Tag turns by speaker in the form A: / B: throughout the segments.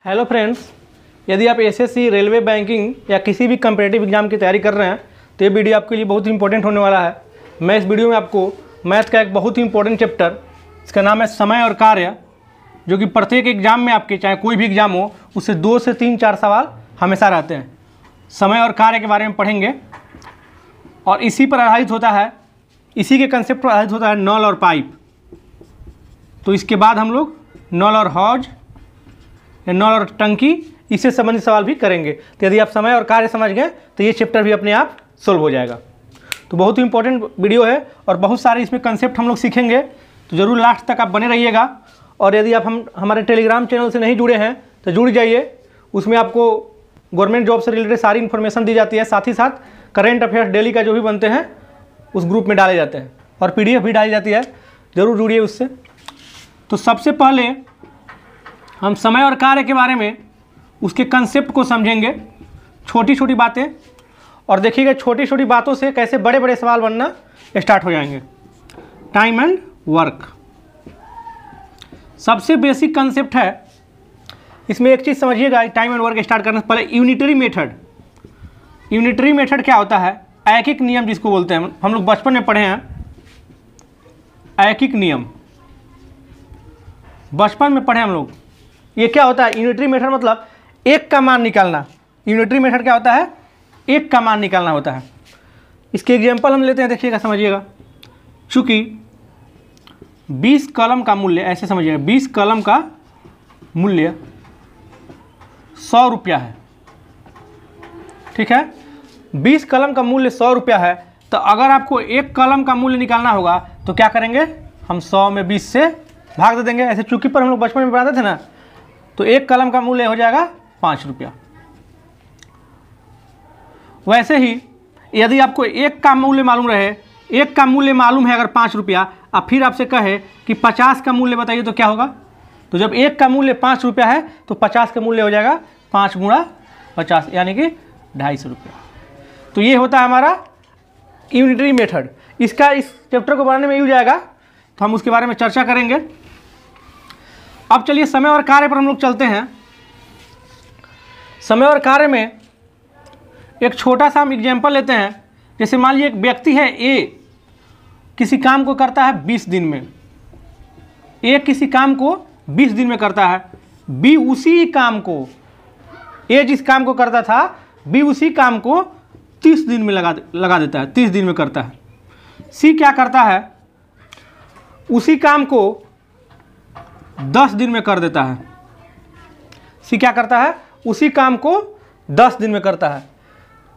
A: Hello friends, यदि आप SSC, railway, banking या किसी भी कम्पिटिटिव एग्जाम की तैयारी कर रहे हैं तो ये वीडियो आपके लिए बहुत ही इंपॉर्टेंट होने वाला है। मैं इस वीडियो में आपको मैथ का एक बहुत ही इंपॉर्टेंट चैप्टर, इसका नाम है समय और कार्य, जो कि प्रत्येक एग्जाम में आपके चाहे कोई भी एग्जाम हो उससे 2 से 3-4 सवाल हमेशा रहते हैं। समय और कार्य के बारे में पढ़ेंगे और इसी पर आधारित होता है, इसी के कंसेप्ट पर आधारित होता है नल और पाइप। तो इसके बाद हम लोग नल और हौज या नल और टंकी, इससे संबंधित सवाल भी करेंगे। तो यदि आप समय और कार्य समझ गए तो ये चैप्टर भी अपने आप सोल्व हो जाएगा। तो बहुत ही इंपॉर्टेंट वीडियो है और बहुत सारे इसमें कंसेप्ट हम लोग सीखेंगे, तो ज़रूर लास्ट तक आप बने रहिएगा। और यदि आप हमारे टेलीग्राम चैनल से नहीं जुड़े हैं तो जुड़ जाइए, उसमें आपको गवर्नमेंट जॉब से रिलेटेड सारी इन्फॉर्मेशन दी जाती है, साथ ही साथ करेंट अफेयर्स डेली का जो भी बनते हैं उस ग्रुप में डाले जाते हैं और PDF भी डाली जाती है, ज़रूर जुड़िए उससे। तो सबसे पहले हम समय और कार्य के बारे में उसके कंसेप्ट को समझेंगे, छोटी छोटी बातें, और देखिएगा छोटी छोटी बातों से कैसे बड़े बड़े सवाल बनना स्टार्ट हो जाएंगे। टाइम एंड वर्क सबसे बेसिक कंसेप्ट है। इसमें एक चीज़ समझिएगा, टाइम एंड वर्क स्टार्ट करने से पहले यूनिटरी मेथड। यूनिटरी मेथड क्या होता है? ऐकिक नियम जिसको बोलते हैं, हम लोग बचपन में पढ़े हैं ऐकिक नियम, बचपन में पढ़े हम लोग। ये क्या होता है? यूनिटरी मेथड मतलब एक का मान निकालना। यूनिटरी मेथड क्या होता है? एक का मान निकालना होता है। इसके एग्जांपल हम लेते हैं, देखिएगा, समझिएगा। चूँकि 20 कलम का मूल्य, ऐसे समझिएगा, 20 कलम का मूल्य 100 रुपया है, ठीक है। 20 कलम का मूल्य 100 रुपया है, तो अगर आपको एक कलम का मूल्य निकालना होगा तो क्या करेंगे? हम 100 में 20 से भाग दे देंगे। ऐसे चूँकि पर हम लोग बचपन में पढ़ाते थे ना, तो एक कलम का मूल्य हो जाएगा 5 रुपया। वैसे ही यदि आपको एक का मूल्य मालूम रहे, एक का मूल्य मालूम है अगर 5 रुपया, अब फिर आपसे कहे कि 50 का मूल्य बताइए तो क्या होगा? तो जब एक का मूल्य 5 रुपया है तो 50 का मूल्य हो जाएगा 5 गुणा 50, यानी कि 250 रुपया। तो ये होता है हमारा यूनिटरी मेथड। इसका इस चैप्टर को बनाने में यूज आएगा, तो हम उसके बारे में चर्चा करेंगे। अब चलिए समय और कार्य पर हम लोग चलते हैं। समय और कार्य में एक छोटा सा हम एग्जाम्पल लेते हैं। जैसे मान लीजिए एक व्यक्ति है ए, किसी काम को करता है 20 दिन में। ए किसी काम को 20 दिन में करता है, बी उसी काम को, ए जिस काम को करता था, बी उसी काम को 30 दिन में लगा देता है, 30 दिन में करता है। सी क्या करता है? उसी काम को 10 दिन में कर देता है। सी क्या करता है? उसी काम को 10 दिन में करता है।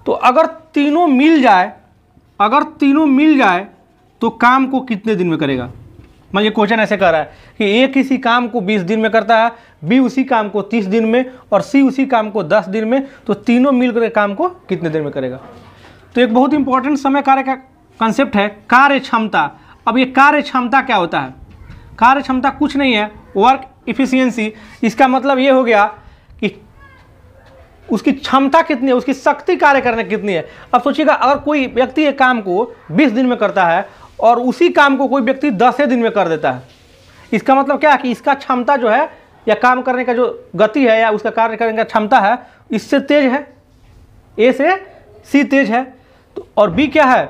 A: तो अगर तीनों मिल जाए, तो काम को कितने दिन में करेगा? मान लीजिए क्वेश्चन ऐसे कर रहा है कि ए किसी काम को 20 दिन में करता है, बी उसी काम को 30 दिन में और सी उसी काम को 10 दिन में, तो तीनों मिलकर काम को कितने दिन में करेगा? तो एक बहुत इंपॉर्टेंट समय कार्य का कंसेप्ट है कार्य क्षमता। अब ये कार्य क्षमता क्या होता है? कार्य क्षमता कुछ नहीं है, वर्क इफिशियंसी। इसका मतलब ये हो गया कि उसकी क्षमता कितनी है, उसकी शक्ति कार्य करने कितनी है। अब सोचिएगा, अगर कोई व्यक्ति एक काम को 20 दिन में करता है और उसी काम को कोई व्यक्ति 10 दिन में कर देता है, इसका मतलब क्या है कि इसका क्षमता जो है, या काम करने का जो गति है, या उसका कार्य करने का क्षमता है, इससे तेज है, ए से सी तेज है। तो और बी क्या है?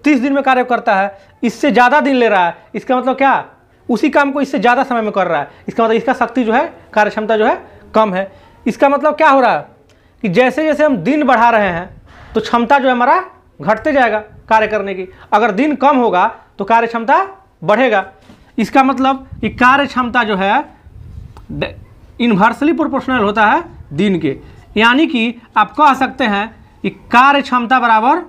A: 30 दिन में कार्य करता है, इससे ज़्यादा दिन ले रहा है। इसका मतलब क्या? उसी काम को इससे ज़्यादा समय में कर रहा है। इसका मतलब इसका शक्ति जो है, कार्य क्षमता जो है, कम है। इसका मतलब क्या हो रहा है कि जैसे जैसे हम दिन बढ़ा रहे हैं तो क्षमता जो है हमारा घटते जाएगा कार्य करने की। अगर दिन कम होगा तो कार्य क्षमता बढ़ेगा। इसका मतलब कि कार्य क्षमता जो है इन्वर्सली प्रोपोर्शनल होता है दिन के। यानी कि आप कह सकते हैं कि कार्य क्षमता बराबर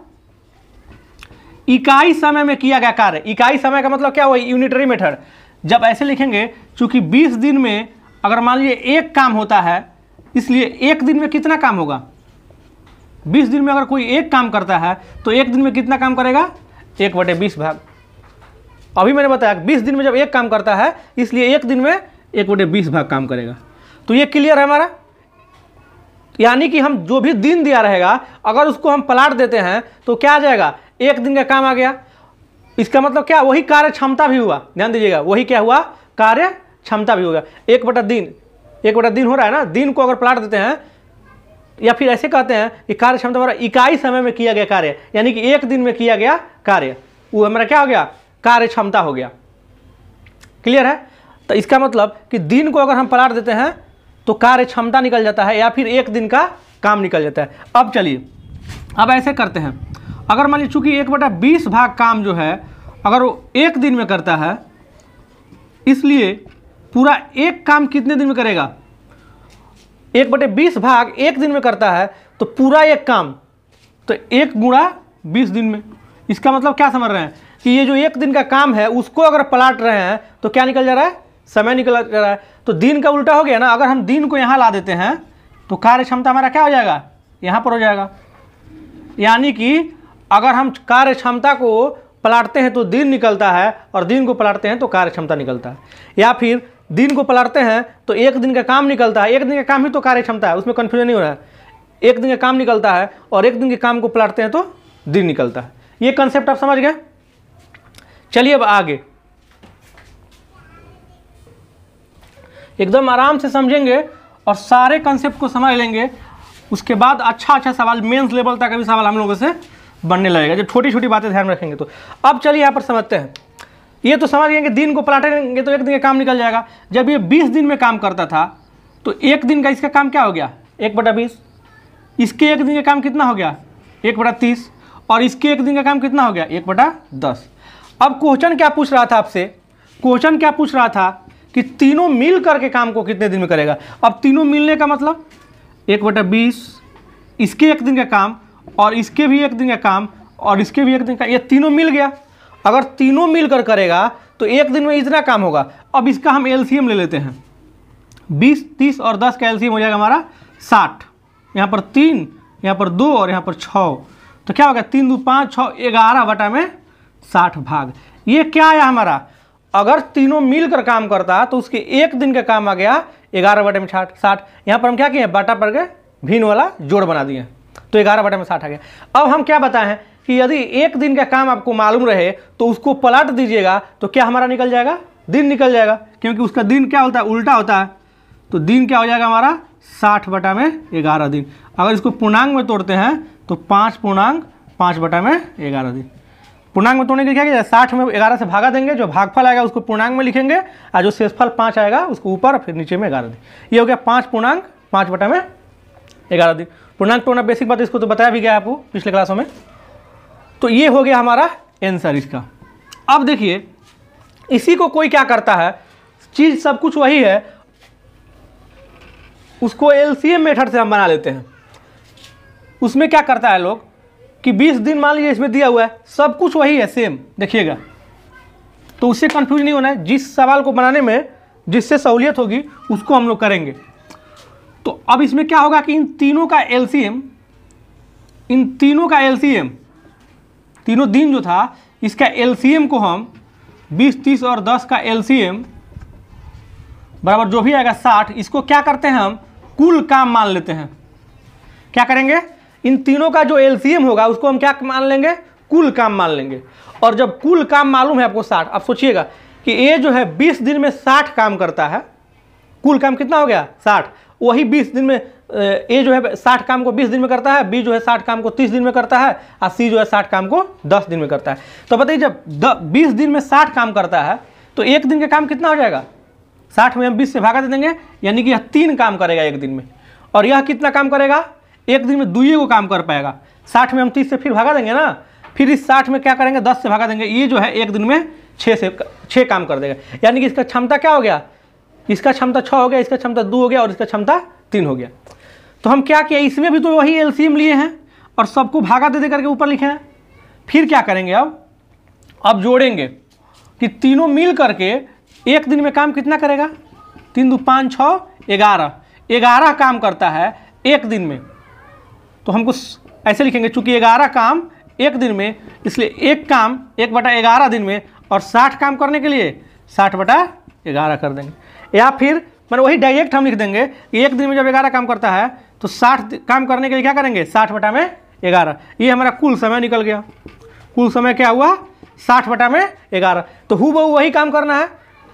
A: इकाई समय में किया गया कार्य। इकाई समय का मतलब क्या हुआ? Unitary method. जब ऐसे लिखेंगे, चूंकि 20 दिन में अगर मान लीजिए एक काम होता है, इसलिए एक दिन में कितना काम होगा? 20 दिन में अगर कोई एक काम करता है तो एक दिन में कितना काम करेगा? 1/20 भाग। अभी मैंने बताया 20 दिन में जब एक काम करता है, इसलिए एक दिन में 1/20 भाग काम करेगा। तो ये क्लियर है हमारा। यानी कि हम जो भी दिन दिया रहेगा, अगर उसको हम पलट देते हैं तो क्या आ जाएगा? एक दिन का काम आ गया। इसका मतलब क्या? वही कार्य क्षमता भी हुआ। ध्यान दीजिएगा, वही क्या हुआ? कार्य क्षमता भी होगा। 1/दिन 1/दिन हो रहा है ना, दिन को अगर पलट देते हैं या फिर ऐसे कहते हैं कि कार्य क्षमता हमारा इकाई समय में किया गया कार्य, यानी कि 1 दिन में किया गया कार्य, वो हमारा क्या हो गया, कार्य क्षमता हो गया। क्लियर है? तो इसका मतलब कि दिन को अगर हम पलट देते हैं तो कार्य क्षमता निकल जाता है या फिर 1 दिन का काम निकल जाता है। अब चलिए अब ऐसे करते हैं, अगर मान लीजिए चूंकि 1/20 भाग काम जो है अगर वो 1 दिन में करता है, इसलिए पूरा एक काम कितने दिन में करेगा, 1/20 भाग 1 दिन में करता है तो पूरा एक काम तो 1 गुणा 20 दिन में। इसका मतलब क्या समझ रहे हैं कि ये जो 1 दिन का काम है उसको अगर पलट रहे हैं तो क्या निकल जा रहा है, समय निकल जा रहा है। तो दिन का उल्टा हो गया ना, अगर हम दिन को यहाँ ला देते हैं तो कार्य क्षमता हमारा क्या हो जाएगा, यहाँ पर हो जाएगा। यानी कि अगर हम कार्य क्षमता को पलटते हैं तो दिन निकलता है और दिन को पलटते हैं तो कार्य क्षमता निकलता है, या फिर दिन को पलटते हैं तो 1 दिन का काम निकलता है, 1 दिन का काम ही तो कार्य क्षमता है, उसमें कन्फ्यूजन नहीं हो रहा है। 1 दिन का काम निकलता है और 1 दिन के काम को पलटते हैं तो दिन निकलता है। ये कंसेप्ट आप समझ गए। चलिए अब आगे एकदम आराम से समझेंगे और सारे कंसेप्ट को समझ लेंगे, उसके बाद अच्छा सवाल मेंस लेवल तक भी सवाल हम लोगों से बनने लगेगा, जब छोटी छोटी बातें ध्यान रखेंगे तो। अब चलिए यहाँ पर समझते हैं। ये तो समझ गए कि दिन को पलटेंगे तो 1 दिन का काम निकल जाएगा। जब ये 20 दिन में काम करता था तो 1 दिन का इसका काम क्या हो गया, 1/20। इसके 1 दिन का काम कितना हो गया, 1/30, और इसके 1 दिन का काम कितना हो गया, 1/10। अब क्वेश्चन क्या पूछ रहा था आपसे, क्वेश्चन क्या पूछ रहा था कि तीनों मिल करके काम को कितने दिन में करेगा। अब तीनों मिलने का मतलब 1/20, इसके 1 दिन का काम और इसके भी 1 दिन का काम और इसके भी 1 दिन का, ये तीनों मिल गया। अगर तीनों मिलकर करेगा तो 1 दिन में इतना काम होगा। अब इसका हम एलसीएम ले लेते हैं, 20, 30 और 10 का एलसीएम हो जाएगा हमारा 60। यहाँ पर 3, यहाँ पर 2 और यहाँ पर 6, तो क्या होगा 3 2 5 6 11/60 भाग। ये क्या आया हमारा, अगर तीनों मिलकर काम करता तो उसके 1 दिन का काम आ गया 11/60। यहाँ पर हम क्या किए, बाटा पर के भिन्न वाला जोड़ बना दिए तो 11/60 आ गया। अब हम क्या बताएं कि यदि 1 दिन का काम आपको मालूम रहे तो उसको पलट दीजिएगा तो क्या हमारा निकल जाएगा, दिन निकल जाएगा, क्योंकि उसका दिन क्या होता है, उल्टा होता है। तो दिन क्या हो जाएगा हमारा 60/11 दिन। अगर इसको पूर्णांक में तोड़ते हैं तो 5.5/11 दिन। पूर्णांक में तोड़ने के लिए क्या किया, 60 में 11 से भागा देंगे, जो भागफल आएगा उसको पूर्णांक में लिखेंगे और जो शेषफल 5 आएगा उसको ऊपर फिर नीचे में 11 दिन। ये हो गया 5.5/11 दिन। पूर्णांक तोड़ना बेसिक बात, इसको तो बताया भी गया आपको पिछले क्लासों में। तो ये हो गया हमारा आंसर इसका। अब देखिए इसी को कोई क्या करता है, चीज़ सब कुछ वही है, उसको एलसीएम मेथड से हम बना लेते हैं। उसमें क्या करता है लोग कि 20 दिन मान लीजिए इसमें दिया हुआ है, सब कुछ वही है सेम, देखिएगा, तो उससे कंफ्यूज नहीं होना है। जिस सवाल को बनाने में जिससे सहूलियत होगी उसको हम लोग करेंगे। तो अब इसमें क्या होगा कि इन तीनों का एलसीएम, तीनों दिन जो था इसका एलसीएम को हम 20, 30 और 10 का एलसीएम बराबर जो भी आएगा 60, इसको क्या करते हैं हम कुल काम मान लेते हैं। क्या करेंगे, इन तीनों का जो एलसीएम होगा उसको हम क्या मान लेंगे, कुल काम मान लेंगे। और जब कुल काम मालूम है आपको 60, अब सोचिएगा कि ए जो है 20 दिन में 60 काम करता है, कुल काम कितना हो गया 60, वही 20 दिन में ए जो है 60 काम को 20 दिन में करता है, बी जो है 60 काम को 30 दिन में करता है और सी जो है 60 काम को 10 दिन में करता है। तो बताइए जब 20 दिन में 60 काम करता है तो 1 दिन का काम कितना हो जाएगा, 60 में हम 20 से भागा दे देंगे, यानी कि यह 3 काम करेगा 1 दिन में। और यह कितना काम करेगा, 1 दिन में 2 को काम कर पाएगा। 60 में हम 30 से फिर भागा देंगे ना, फिर इस 60 में क्या करेंगे 10 से भागा देंगे, ये जो है 1 दिन में 6 काम कर देगा। यानी कि इसका क्षमता क्या हो गया, इसका क्षमता 6 हो गया, इसका क्षमता 2 हो गया और इसका क्षमता 3 हो गया। तो हम क्या किया, इसमें भी तो वही एलसीएम लिए हैं और सबको भागा दे करके ऊपर लिखे हैं। फिर क्या करेंगे, अब जोड़ेंगे कि तीनों मिल करके 1 दिन में काम कितना करेगा, 3 2 5 6 11 काम करता है 1 दिन में। तो हमको ऐसे लिखेंगे, चूंकि 11 काम 1 दिन में, इसलिए एक काम 1/11 दिन में, और 60 काम करने के लिए 60/11 कर देंगे। या फिर मतलब वही डायरेक्ट हम लिख देंगे कि 1 दिन में जब 11 काम करता है तो 60 काम करने के लिए क्या करेंगे 60/11। ये हमारा कुल समय निकल गया। कुल समय क्या हुआ 60/11। तो हूबहू वही काम करना है,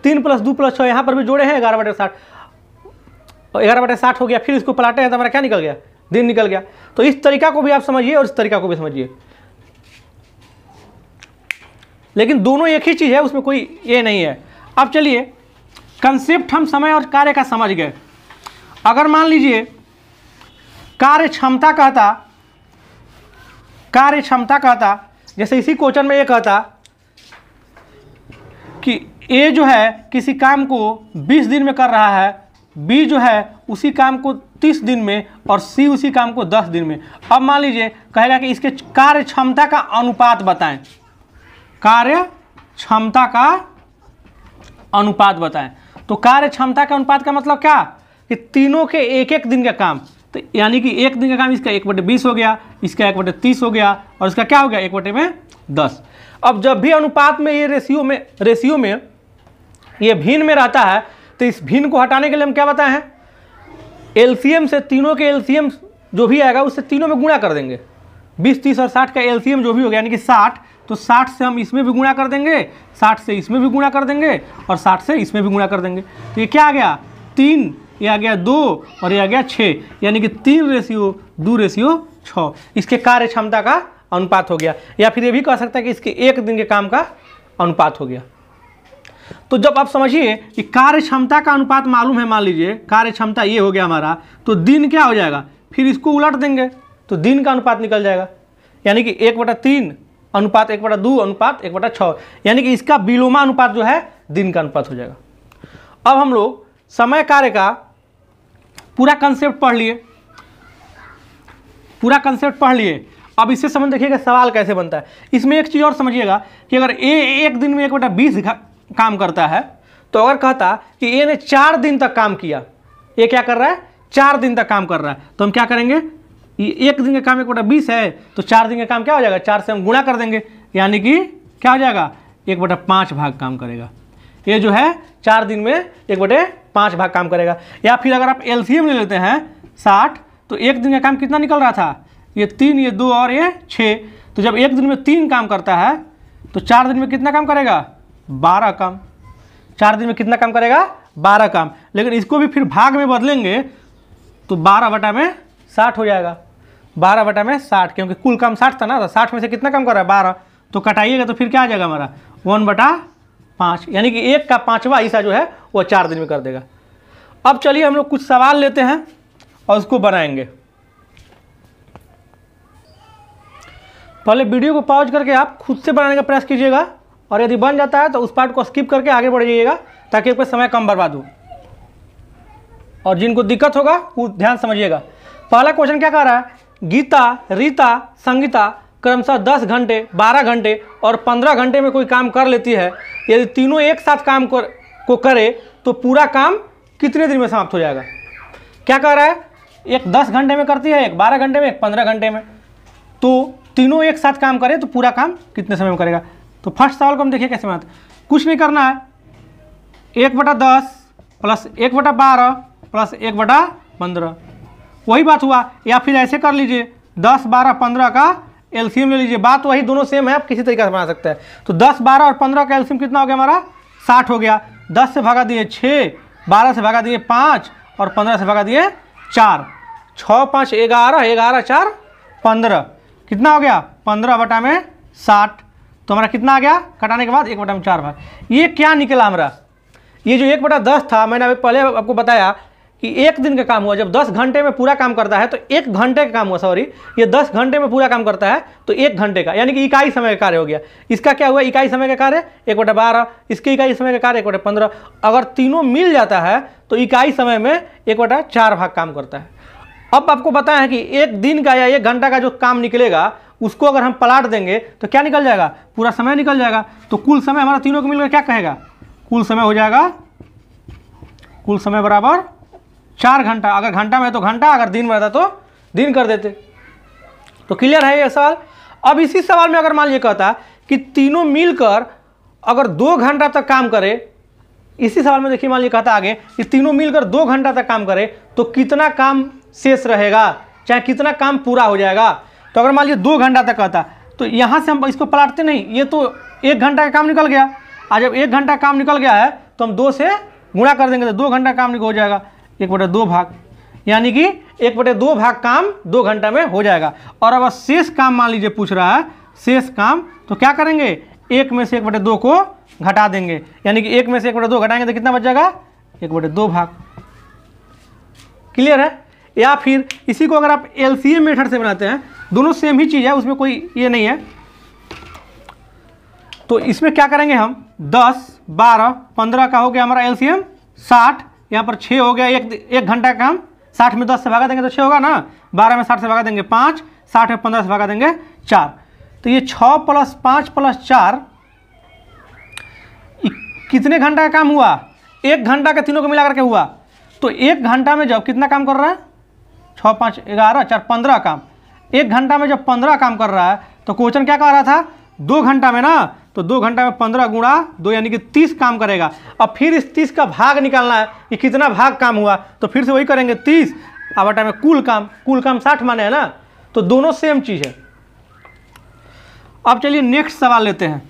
A: 3 + 2 + 6 यहाँ पर भी जोड़े हैं 11/60। 11/60 हो गया, फिर इसको पलाटे हैं तो हमारा क्या निकल गया, दिन निकल गया। तो इस तरीका को भी आप समझिए और इस तरीका को भी समझिए, लेकिन दोनों एक ही चीज़ है, उसमें कोई ये नहीं है। अब चलिए कंसेप्ट हम समय और कार्य का समझ गए। अगर मान लीजिए कार्य क्षमता कहता, जैसे इसी क्वेश्चन में ये कहता कि ए जो है किसी काम को 20 दिन में कर रहा है, बी जो है उसी काम को 30 दिन में और सी उसी काम को 10 दिन में। अब मान लीजिए कहेगा कि इसके कार्य क्षमता का अनुपात बताएं, कार्य क्षमता का अनुपात बताएं। तो कार्य क्षमता का अनुपात का मतलब क्या कि तीनों के एक एक दिन का काम, तो यानी कि एक दिन का काम इसका 1/20 हो गया, इसका 1/30 हो गया और इसका क्या हो गया 1/10। अब जब भी अनुपात में ये रेशियो में ये भिन्न में रहता है तो इस भिन्न को हटाने के लिए हम क्या बताए हैं, एलसीएम से तीनों के एलसीएम जो भी आएगा उससे तीनों में गुणा कर देंगे। 20, 30 और 60 का एलसीएम जो भी हो गया यानी कि 60, तो 60 से हम इसमें भी गुणा कर देंगे, 60 से इसमें भी गुणा कर देंगे और 60 से इसमें भी गुणा कर देंगे। तो ये क्या आ गया 3, ये आ गया 2 और ये आ गया 6, यानी कि 3:2:6 इसके कार्य क्षमता का अनुपात हो गया। या फिर ये भी कह सकता है कि इसके एक दिन के काम का अनुपात हो गया। तो जब आप समझिए कि कार्य क्षमता का अनुपात मालूम है, मान लीजिए कार्य क्षमता ये हो गया हमारा, तो दिन क्या हो जाएगा, फिर इसको उलट देंगे तो दिन का अनुपात निकल जाएगा, यानी कि 1/3 अनुपात 1/2 अनुपात 1/6, यानी कि इसका विलोमा अनुपात जो है दिन का अनुपात हो जाएगा। अब हम लोग समय कार्य का पूरा कंसेप्ट पढ़ लिए। अब इससे समझ देखिएगा सवाल कैसे बनता है। इसमें एक चीज़ और समझिएगा कि अगर ए एक दिन में 1/20 काम करता है, तो अगर कहता कि ए ने 4 दिन तक काम किया, ये क्या कर रहा है 4 दिन तक काम कर रहा है, तो हम क्या करेंगे, ये एक दिन का काम 1/20 है तो 4 दिन का काम क्या हो जाएगा, 4 से हम गुणा कर देंगे, यानी कि क्या हो जाएगा 1/5 भाग काम करेगा। ये जो है 4 दिन में 1/5 भाग काम करेगा। या फिर अगर आप एलसीएम ले लेते हैं 60, तो एक दिन का काम कितना निकल रहा था, ये 3, ये 2 और ये 6, तो जब एक दिन में 3 काम करता है तो 4 दिन में कितना काम करेगा 12 काम। 4 दिन में कितना काम करेगा 12 काम। लेकिन इसको भी फिर भाग में बदलेंगे तो 12/60 हो जाएगा, 12/60, क्योंकि कुल काम 60 था ना, तो 60 में से कितना काम कर रहा है 12, तो कटाइएगा तो फिर क्या आ जाएगा हमारा 1/5, यानी कि 1 का 5वां हिस्सा जो है वो 4 दिन में कर देगा। अब चलिए हम लोग कुछ सवाल लेते हैं और उसको बनाएंगे। पहले वीडियो को पॉज करके आप खुद से बनाने का प्रयास कीजिएगा और यदि बन जाता है तो उस पार्ट को स्किप करके आगे बढ़ जाइएगा ताकि आपका समय कम बर्बाद हो। और जिनको दिक्कत होगा वो ध्यान समझिएगा। पहला क्वेश्चन क्या कह रहा है, गीता, रीता, संगीता क्रमशः 10 घंटे, 12 घंटे और 15 घंटे में कोई काम कर लेती है। यदि तीनों एक साथ काम को करे तो पूरा काम कितने दिन में समाप्त हो जाएगा। क्या कह रहा है, एक 10 घंटे में करती है, एक 12 घंटे में, एक 15 घंटे में, तो तीनों एक साथ काम करे तो पूरा काम कितने समय में करेगा। तो फर्स्ट सवाल को हम देखिए कैसे बनाते हैं। कुछ नहीं करना है, 1/10 प्लस 1/12 प्लस 1/15 वही बात हुआ। या फिर ऐसे कर लीजिए 10, 12, 15 का एलसीएम ले लीजिए, बात वही दोनों सेम है, आप किसी तरीके से बना सकते हैं। तो 10, 12 और 15 का एलसीएम कितना हो गया हमारा 60 हो गया। 10 से भागा दिए 6, 12 से भागा दिए 5 और 15 से भागा दिए 4, 6, 5, 11, 11, 4, 15, कितना हो गया 15/60। तो हमारा कितना आ गया कटाने के बाद 1/4 भाग। ये क्या निकला हमारा, ये जो 1/10 था, मैंने अभी पहले आपको बताया कि एक दिन का काम हुआ। जब 10 घंटे में पूरा काम करता है तो 1 घंटे का काम हुआ, सॉरी, ये 10 घंटे में पूरा काम करता है तो 1 घंटे का, यानी कि इकाई समय का कार्य हो गया। इसका क्या हुआ, इकाई समय का कार्य 1/12, इसके इकाई समय का कार्य 1/15। अगर तीनों मिल जाता है तो इकाई समय में 1/4 भाग काम करता है। अब आपको बताया है कि एक दिन का या 1 घंटा का जो काम निकलेगा उसको अगर हम पलट देंगे तो क्या निकल जाएगा, पूरा समय निकल जाएगा। तो कुल समय हमारा तीनों को मिलकर क्या कहेगा, कुल समय हो जाएगा, कुल समय बराबर 4 घंटा। अगर घंटा में तो घंटा, अगर दिन में रहता तो दिन कर देते। तो क्लियर है ये सवाल। अब इसी सवाल में अगर मान लीजिए कहता कि तीनों मिलकर अगर 2 घंटा तक काम करे, इसी सवाल में देखिए मान लीजिए कहता आगे कि तीनों मिलकर 2 घंटा तक काम करे तो कितना काम शेष रहेगा, चाहे कितना काम पूरा हो जाएगा। तो अगर मान लीजिए 2 घंटा तक कहता तो यहाँ से हम इसको पलटते नहीं, ये तो 1 घंटा का काम निकल गया। और जब 1 घंटा काम निकल गया है तो हम 2 से गुणा कर देंगे तो 2 घंटा काम हो जाएगा। 1/2 भाग, यानी कि 1/2 भाग काम 2 घंटा में हो जाएगा। और अब शेष काम मान लीजिए पूछ रहा है शेष काम, तो क्या करेंगे 1 में से 1/2 को घटा देंगे, यानी कि 1 में से 1/2 घटाएंगे तो कितना बच जाएगा 1/2 भाग। क्लियर है? या फिर इसी को अगर आप एलसीएम मेथड से बनाते हैं, दोनों सेम ही चीज़ है, उसमें कोई ये नहीं है, तो इसमें क्या करेंगे हम 10, 12, 15 का हो गया हमारा एलसीएम 60, यहाँ पर 6 हो गया, एक घंटा का काम 60 में 10 से भागा देंगे तो 6 होगा ना, 12 में 60 से भागा देंगे 5, 60 में 15 से भागा देंगे 4, तो ये 6 + 5 + 4 कितने घंटा का काम हुआ, 1 घंटा का तीनों को मिला करके हुआ। तो 1 घंटा में जब कितना काम कर रहा है 6, 5, 11, 4, 15 काम, 1 घंटा में जब 15 काम कर रहा है तो क्वेश्चन क्या कह रहा था 2 घंटा में ना, तो 2 घंटा में 15 गुणा 2 यानी कि 30 काम करेगा। अब फिर इस 30 का भाग निकालना है कि कितना भाग काम हुआ, तो फिर से वही करेंगे 30 बटा में कुल काम 60 माने है ना, तो दोनों सेम चीज़ है। अब चलिए नेक्स्ट सवाल लेते हैं।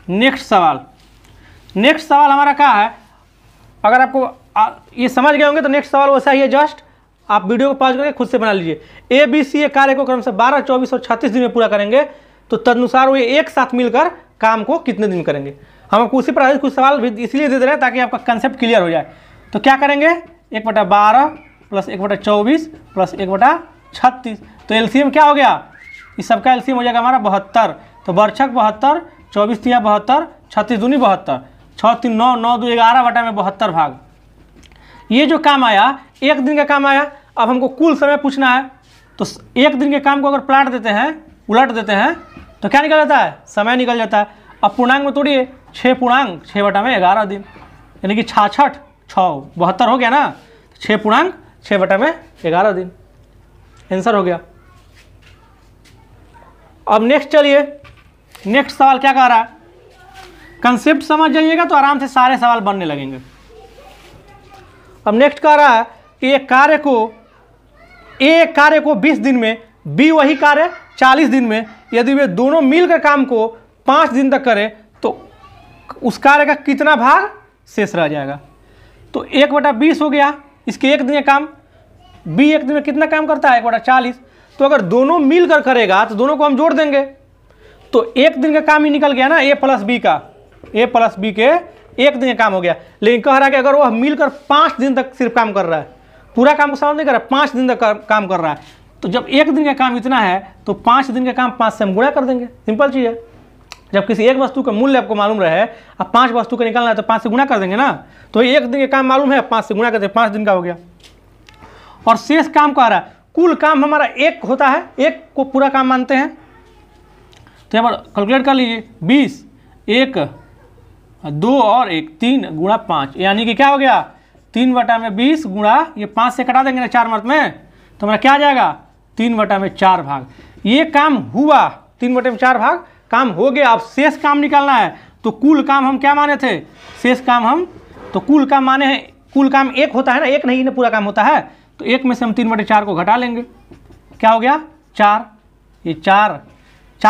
A: नेक्स्ट सवाल हमारा क्या है, अगर आपको ये समझ गए होंगे तो नेक्स्ट सवाल वैसा ही है, जस्ट आप वीडियो को पॉज करके खुद से बना लीजिए। ABC कार्य को क्रम से 12, 24 और 36 दिन में पूरा करेंगे, तो तदनुसार वो एक साथ मिलकर काम को कितने दिन करेंगे। हम आपको उसी पर आधारित कुछ सवाल भी इसलिए दे रहे हैं ताकि आपका कंसेप्ट क्लियर हो जाए। तो क्या करेंगे 1/12 + 1/24 + 1/36, तो एलसीएम क्या हो गया, इस सबका एलसीएम हो जाएगा हमारा 72, तो बरछक 72, 24 × 72, 36 दूनी 72, 6 × 3 9, 9 × 2 11 बटा में 72 भाग। ये जो काम आया 1 दिन का काम आया। अब हमको कुल समय पूछना है, तो 1 दिन के काम को अगर प्लाट देते हैं, उलट देते हैं, तो क्या निकल जाता है, समय निकल जाता है। अब पूर्णांक में तोड़िए, 6 पूर्णांक 6 बटा में 11 दिन, यानी कि 66, 6 72 हो गया ना, 6 पूर्णांक 6 बटा में 11 दिन, आंसर हो गया। अब नेक्स्ट चलिए, नेक्स्ट सवाल क्या कह रहा है, कंसेप्ट समझ जाइएगा तो आराम से सारे सवाल बनने लगेंगे। अब नेक्स्ट कह रहा है कि एक कार्य को 20 दिन में, बी वही कार्य 40 दिन में, यदि वे दोनों मिलकर काम को 5 दिन तक करें तो उस कार्य का कितना भाग शेष रह जाएगा। तो 1/20 हो गया इसके 1 दिन का काम, बी 1 दिन में कितना काम करता है 1/40, तो अगर दोनों मिलकर करेगा तो दोनों को हम जोड़ देंगे, तो 1 दिन का काम ही निकल गया ना, A + B का, A + B के 1 दिन का काम हो गया। लेकिन कह रहा है कि अगर वह मिलकर 5 दिन तक सिर्फ काम कर रहा है, पूरा काम को समझ नहीं कर रहा है, 5 दिन तक काम कर रहा है, तो जब 1 दिन का काम इतना है तो 5 दिन का काम 5 से हम गुणा कर देंगे, सिंपल चीज़ है। जब किसी एक वस्तु का मूल्य आपको मालूम रहे, अब 5 वस्तु का निकालना है तो 5 से गुणा कर देंगे ना, तो 1 दिन का काम मालूम है, 5 से गुणा करते 5 दिन का हो गया। और शेष काम कह रहा है, कुल काम हमारा 1 होता है, 1 को पूरा काम मानते हैं, तो यहाँ पर कैलकुलेट कर लीजिए 20, 1, 2 और 1, 3 × 5, यानी कि क्या हो गया 3 बटा में 20 गुणा, ये 5 से कटा देंगे ना 4 मार्क में, तो हमारा क्या आ जाएगा 3 बटा में 4 भाग। ये काम हुआ, 3 बटे में 4 भाग काम हो गया। अब शेष काम निकालना है, तो कुल काम हम क्या माने थे, शेष काम हम, तो कुल काम माने हैं, कुल काम 1 होता है ना, 1 नहीं ना पूरा काम होता है, तो 1 में से हम 3/4 को घटा लेंगे, क्या हो गया 4, ये 4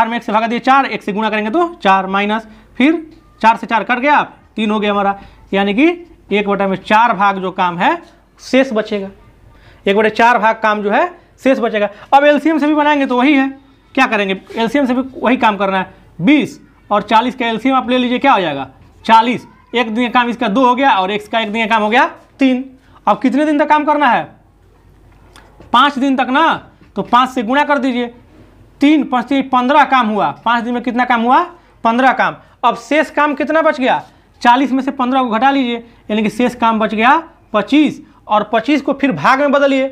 A: में 1 से भागा दिए 4, 1 से गुणा करेंगे तो 4 माइनस, फिर 4 से 4 कट गया, 3 हो गया हमारा, यानी कि 1/4 भाग जो काम है शेष बचेगा, 1/4 भाग काम जो है शेष बचेगा। अब एलसीएम से भी बनाएंगे तो वही है, क्या करेंगे एलसीएम से भी वही काम करना है, 20 और 40 का एलसीएम आप ले लीजिए, क्या हो जाएगा 40, 1 दिन का काम इसका 2 हो गया और x का 1 दिन का काम हो गया 3। अब कितने दिन तक काम करना है 5 दिन तक ना, तो 5 से गुणा कर दीजिए, 3 × 5 = 15 काम हुआ, 5 दिन में कितना काम हुआ 15 काम। अब शेष काम कितना बच गया, 40 में से 15 को घटा लीजिए, यानी कि शेष काम बच गया 25, और 25 को फिर भाग में बदलिए,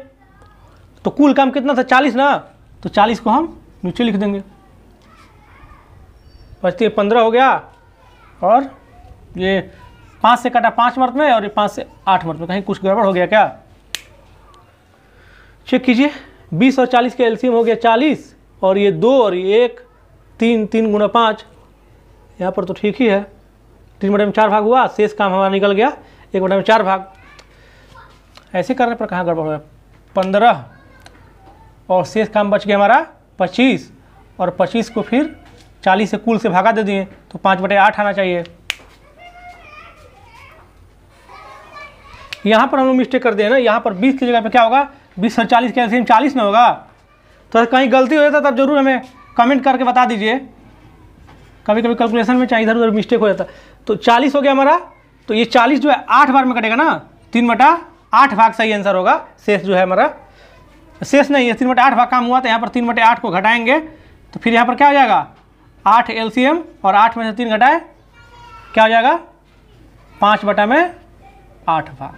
A: तो कुल काम कितना था 40 ना, तो 40 को हम नीचे लिख देंगे, 25 15 हो गया, और ये 5 से कटा 5 मर्त में, और ये 5 से 8 मर्त में, कहीं कुछ गड़बड़ हो गया क्या, चेक कीजिए। 20 और 40 के एलसीएम हो गया 40, और ये 2 और ये 1, 3 × 5, यहाँ पर तो ठीक ही है, 3/4 भाग हुआ, शेष काम हमारा निकल गया 1/4 भाग। ऐसे करने पर कहाँ गड़बड़ हुआ, 15 और शेष काम बच गया हमारा 25, और 25 को फिर 40 से कुल से भागा दे दिए, तो 5/8 आना चाहिए, यहाँ पर हम लोग मिस्टेक कर दिए ना, यहाँ पर 20 की जगह पे क्या होगा 20 और 40 का एलसीएम 40 ना होगा। तो कहीं गलती हो जाता तब जरूर हमें कमेंट करके बता दीजिए, कभी कभी कैलकुलेशन में चाहे इधर उधर मिस्टेक हो जाता। तो 40 हो गया हमारा, तो ये 40 जो है 8 बार में कटेगा ना, 3/8 भाग सही आंसर होगा। शेष जो है हमारा, शेष नहीं है 3/8 भाग काम हुआ, तो यहाँ पर 3/8 को घटाएंगे तो फिर यहाँ पर क्या हो जाएगा 8 एलसीएम और 8 में से 3 घटाए क्या हो जाएगा 5/8 भाग।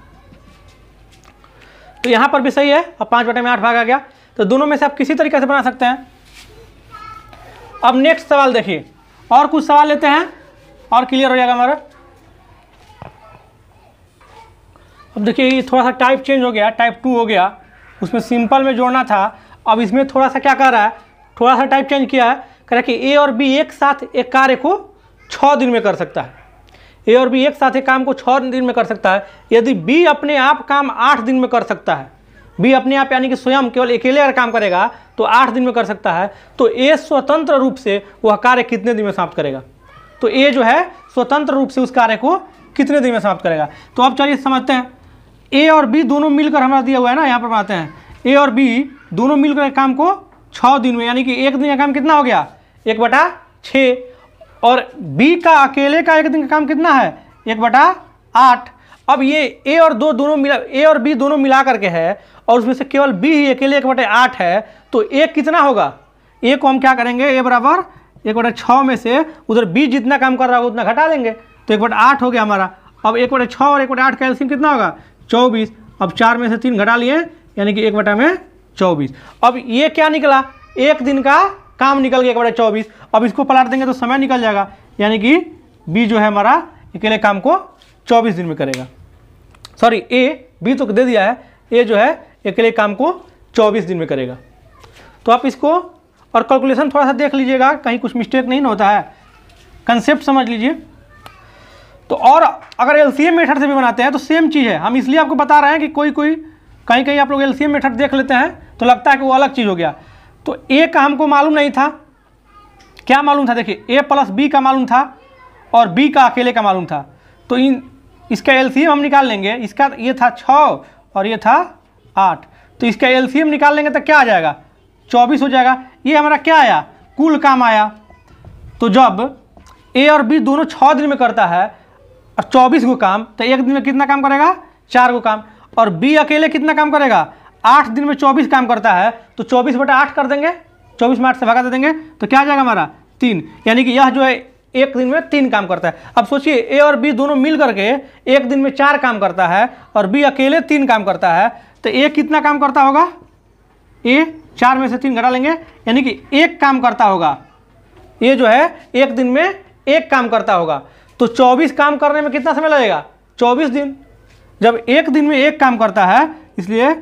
A: तो यहाँ पर भी सही है, अब 5/8 भाग आ गया। तो दोनों में से आप किसी तरीके से बना सकते हैं। अब नेक्स्ट सवाल देखिए, और कुछ सवाल लेते हैं और क्लियर हो जाएगा हमारा। अब देखिए ये थोड़ा सा टाइप चेंज हो गया, टाइप 2 हो गया, उसमें सिंपल में जोड़ना था। अब इसमें थोड़ा सा क्या कर रहा है, थोड़ा सा टाइप चेंज किया है, कह रहा है कि ए और बी एक साथ एक कार्य को 6 दिन में कर सकता है। ए और बी एक साथ एक काम को 6 दिन में कर सकता है। यदि बी अपने आप काम 8 दिन में कर सकता है, बी अपने आप यानी कि स्वयं केवल अकेले अगर काम करेगा तो 8 दिन में कर सकता है, तो ए स्वतंत्र रूप से वह कार्य कितने दिन में समाप्त करेगा। तो ए जो है स्वतंत्र रूप से उस कार्य को कितने दिन में समाप्त करेगा। तो अब चलिए समझते हैं। ए और बी दोनों मिलकर हमारा दिया हुआ है ना, यहाँ पर बनाते हैं ए और बी दोनों मिलकर काम को 6 दिन में, यानी कि एक दिन का काम कितना हो गया 1/6, और बी का अकेले का एक दिन का काम कितना है 1/8। अब ये ए और बी दोनों मिला करके है और उसमें से केवल बी ही अकेले 1/8 है, तो ए कितना होगा, ए को हम क्या करेंगे ए बराबर 1/6 में से उधर बी जितना काम कर रहा होगा उतना घटा लेंगे, तो 1/8 हो गया हमारा। अब 1/6 और 1/8 का एलसीएम कितना होगा 24। अब 4 में से 3 घटा लिए यानी कि 1/24। अब ये क्या निकला, एक दिन का काम निकल गया 1/24। अब इसको पलट देंगे तो समय निकल जाएगा, यानी कि बी जो है हमारा अकेले काम को 24 दिन में करेगा। सॉरी बी तो दे दिया है, ए जो है अकेले काम को 24 दिन में करेगा। तो आप इसको और कैलकुलेशन थोड़ा सा देख लीजिएगा, कहीं कुछ मिस्टेक नहीं होता है, कंसेप्ट समझ लीजिए। तो और अगर एलसीएम मेथड से भी बनाते हैं तो सेम चीज़ है। हम इसलिए आपको बता रहे हैं कि कहीं आप लोग एलसीएम मेथड देख लेते हैं तो लगता है कि वो अलग चीज़ हो गया। तो ए का हमको मालूम नहीं था, क्या मालूम था, देखिए ए प्लस बी का मालूम था और बी का अकेले का मालूम था। तो इसका एलसीएम हम निकाल लेंगे, इसका ये था 6 और ये था 8, तो इसका एलसीएम निकाल लेंगे तो क्या आ जाएगा 24 हो जाएगा। ये हमारा क्या आया, कुल काम आया। तो जब ए और बी दोनों 6 दिन में करता है और 24 को काम, तो एक दिन में कितना काम करेगा 4 को काम, और बी अकेले कितना काम करेगा 8 दिन में 24 काम करता है, तो 24/8 कर देंगे, 24 में 8 से भगा दे देंगे तो क्या आ जाएगा हमारा 3, यानी कि यह जो है एक दिन में 3 काम करता है। अब सोचिए ए और बी दोनों मिल करके एक दिन में 4 काम करता है और बी अकेले 3 काम करता है, तो ए कितना काम करता होगा, ए 4 में से 3 घटा लेंगे यानी कि 1 काम करता होगा। ए जो है एक दिन में 1 काम करता होगा, तो 24 काम करने में कितना समय लगेगा 24 दिन। जब एक दिन में 1 काम करता है इसलिए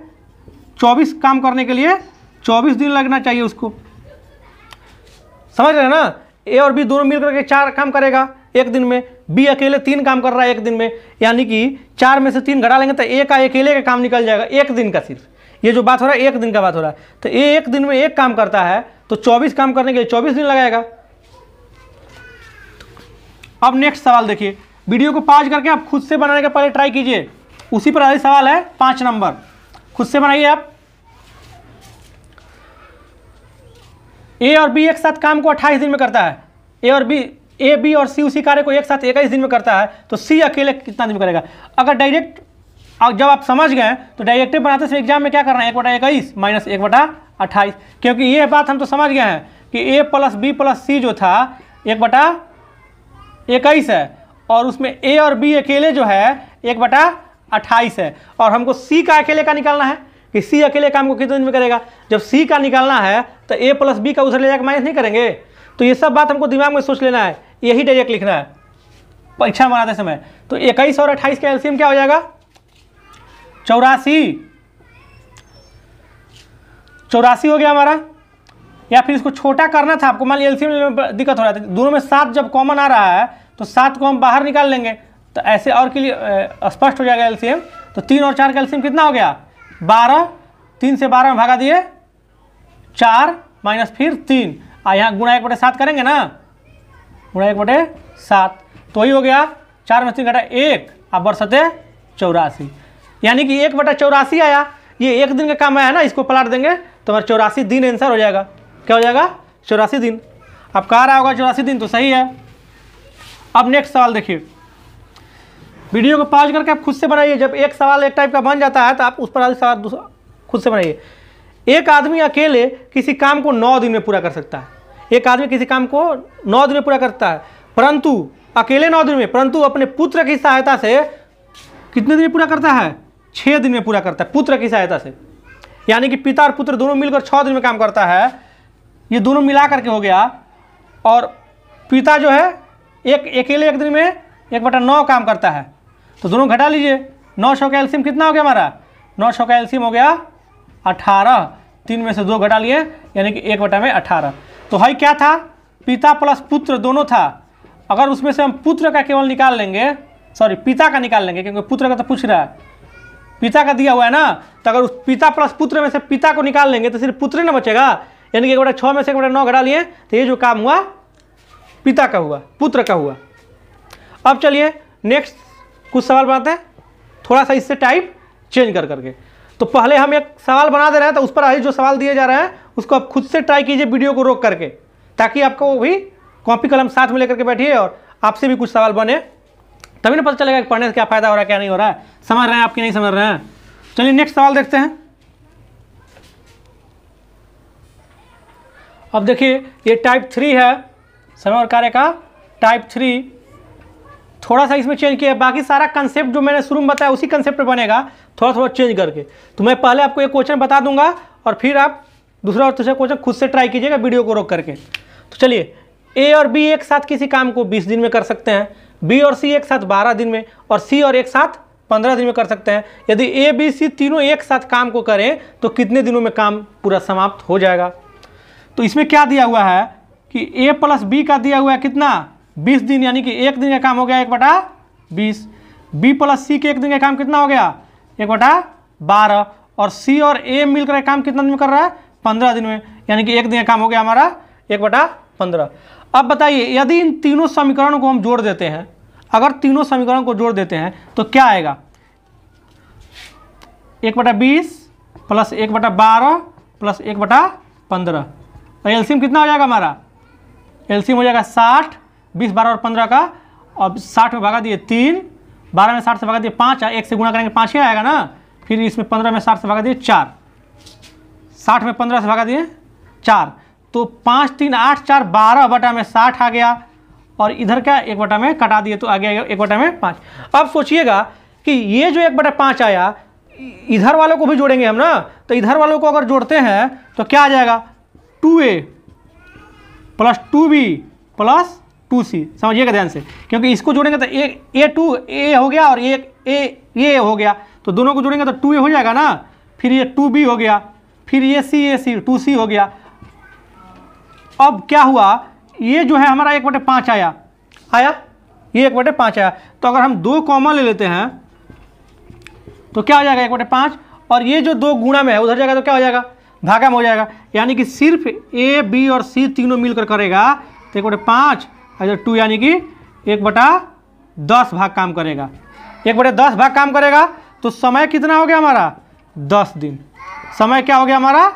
A: 24 काम करने के लिए 24 दिन लगना चाहिए उसको, समझ रहे हैं ना। ए और बी दोनों मिलकर के 4 काम करेगा एक दिन में, बी अकेले 3 काम कर रहा है एक दिन में, यानी कि 4 में से 3 घटा लेंगे तो ए का अकेले का काम निकल जाएगा एक दिन का। सिर्फ ये जो बात हो रहा है एक दिन का बात हो रहा है, तो ए एक दिन में 1 काम करता है तो 24 काम करने के लिए 24 दिन लगाएगा। अब नेक्स्ट सवाल देखिए, वीडियो को पॉज करके आप खुद से बनाने का पहले ट्राई कीजिए, उसी पर आधारित सवाल है 5 नंबर, खुद से बनाइए आप। ए और बी एक साथ काम को 28 दिन में करता है, ए बी और सी उसी कार्य को एक साथ 21 दिन में करता है, तो सी अकेले कितना दिन में करेगा। अगर डायरेक्ट जब आप समझ गए तो डायरेक्टिव बनाते समय एग्जाम में क्या करना है 1/21 माइनस 1/28, क्योंकि ये बात हम तो समझ गए हैं कि ए प्लस बी प्लस सी जो था 1/21 है और उसमें ए और बी अकेले जो है 1/28 है, और हमको सी का अकेले का निकालना है कि सी अकेले काम को कितने दिन में करेगा। जब सी का निकालना है तो ए प्लस बी का उधर ले जाकर माइनस नहीं करेंगे, तो ये सब बात हमको दिमाग में सोच लेना है, यही डायरेक्ट लिखना है परीक्षा बनाते समय। तो 21 और 28 का एलसीएम क्या हो जाएगा 84 हो गया हमारा। या फिर इसको छोटा करना था आपको, मान लीजिए एलसीएम में दिक्कत हो रहा है, दोनों में 7 जब कॉमन आ रहा है तो 7 को हम बाहर निकाल लेंगे, तो ऐसे और के लिए स्पष्ट हो जाएगा एलसीएम। तो 3 और 4 का एलसीएम कितना हो गया 12, 3 से 12 में भागा दिए 4 माइनस फिर 3, यहाँ गुणा 1/7 करेंगे ना, गुणा 1/7, तो वही हो गया 4 में 3 घटा 1 आप बरसते 84। यानी कि 1/84 आया, ये एक दिन का काम आया ना, इसको पलट देंगे तो हमारा 84 दिन आंसर हो जाएगा। क्या हो जाएगा? 84 दिन। अब कह रहा होगा 84 दिन, तो सही है। अब नेक्स्ट सवाल देखिए, वीडियो को पॉज करके आप खुद से बनाइए। जब एक सवाल एक टाइप का बन जाता है तो आप उस पर आगे सवाल दूसरा खुद से बनाइए। एक आदमी अकेले किसी काम को 9 दिन में पूरा कर सकता है। एक आदमी किसी काम को 9 दिन में पूरा करता है, परंतु अकेले 9 दिन में, परंतु अपने पुत्र की सहायता से कितने दिन में पूरा करता है? 6 दिन में पूरा करता है, पुत्र की सहायता से। यानी कि पिता और पुत्र दोनों मिलकर 6 दिन में काम करता है। ये दोनों मिला करके हो गया। और पिता जो है अकेले एक दिन में 1/9 काम करता है, तो दोनों घटा लीजिए। 900 का एलसीएम कितना हो गया हमारा? 900 का एलसीएम हो गया 18। 3 में से 2 घटा लिए, यानी कि 1/18। तो भाई क्या था? पिता प्लस पुत्र दोनों था। अगर उसमें से हम पुत्र का केवल निकाल लेंगे, सॉरी पिता का निकाल लेंगे, क्योंकि पुत्र का तो पूछ रहा है, पिता का दिया हुआ है ना, तो अगर उस पिता प्लस पुत्र में से पिता को निकाल लेंगे तो सिर्फ पुत्र ही ना बचेगा। यानी कि 1/6 में से 1/9 घटा लिए, तो ये जो काम हुआ पिता का हुआ, पुत्र का हुआ। अब चलिए नेक्स्ट कुछ सवाल बनाते हैं, थोड़ा सा इससे टाइप चेंज कर करके। तो पहले हम एक सवाल बना दे रहे हैं, तो उस पर आज जो सवाल दिए जा रहे हैं उसको आप खुद से ट्राई कीजिए वीडियो को रोक करके, ताकि आपको वो भी कॉपी कलम साथ में लेकर के बैठिए और आपसे भी कुछ सवाल बने, तभी ना पता चलेगा कि पढ़ने से क्या फ़ायदा हो रहा है, क्या नहीं हो रहा है, समझ रहे हैं आपकी नहीं समझ रहे हैं। चलिए नेक्स्ट सवाल देखते हैं। अब देखिए ये टाइप 3 है, समय और कार्य का टाइप 3। थोड़ा सा इसमें चेंज किया, बाकी सारा कंसेप्ट जो मैंने शुरू में बताया उसी कंसेप्ट पे बनेगा, थोड़ा थोड़ा चेंज करके। तो मैं पहले आपको एक क्वेश्चन बता दूंगा और फिर आप दूसरा और तीसरा क्वेश्चन खुद से ट्राई कीजिएगा वीडियो को रोक करके। तो चलिए, ए और बी एक साथ किसी काम को 20 दिन में कर सकते हैं, बी और सी एक साथ 12 दिन में, और सी और एक साथ 15 दिन में कर सकते हैं। यदि ए बी सी तीनों एक साथ काम को करें तो कितने दिनों में काम पूरा समाप्त हो जाएगा? तो इसमें क्या दिया हुआ है कि ए प्लस बी का दिया हुआ है कितना? 20 दिन, यानी कि एक दिन का काम हो गया 1/20। बी प्लस सी के एक दिन का काम कितना हो गया? 1/12। और सी और ए मिलकर काम कितना दिन में कर रहा है? 15 दिन में, यानी कि एक दिन का काम हो गया हमारा 1/15। अब बताइए, यदि इन तीनों समीकरणों को हम जोड़ देते हैं, अगर तीनों समीकरणों को जोड़ देते हैं तो क्या आएगा? 1/20 प्लस 1/12 प्लस 1/15। और एलसीएम कितना हो जाएगा हमारा? एलसीएम हो जाएगा 60, 20, 12 और 15 का। अब 60 में भागा दिए 3, 12 में 60 से भागा दिए 5, 1 से गुणा करेंगे 5 ही आएगा ना। फिर इसमें 15 में 60 से भागा दिए 4, 60 में 15 से भागा दिए 4, तो 5, 3, 8, 4, 12/60 आ गया। और इधर क्या 1 में कटा दिए तो आ गया 1/5। अब सोचिएगा कि ये जो 1/5 आया, इधर वालों को भी जोड़ेंगे हम ना, तो इधर वालों को अगर जोड़ते हैं तो क्या आ जाएगा? 2a plus 2b plus 2c। समझिएगा ध्यान से, क्योंकि इसको जोड़ेंगे तो a हो गया और ये हो गया, तो दोनों को जोड़ेंगे तो 2a हो जाएगा ना। फिर ये 2b हो गया, फिर ये c 2c हो गया। अब क्या हुआ? ये जो है हमारा 1/5 आया, ये 1/5 आया। तो अगर हम 2 कॉमन ले लेते हैं तो क्या हो जाएगा? 1/5। और ये जो 2 गुणा में है उधर जाएगा तो क्या हो जाएगा? भागा में हो जाएगा। यानी कि सिर्फ ए बी और सी तीनों मिलकर करेगा तो 1/5 और 2, यानी कि 1/10 भाग काम करेगा। 1/10 भाग काम करेगा तो समय कितना हो गया हमारा? 10 दिन। समय क्या हो गया हमारा?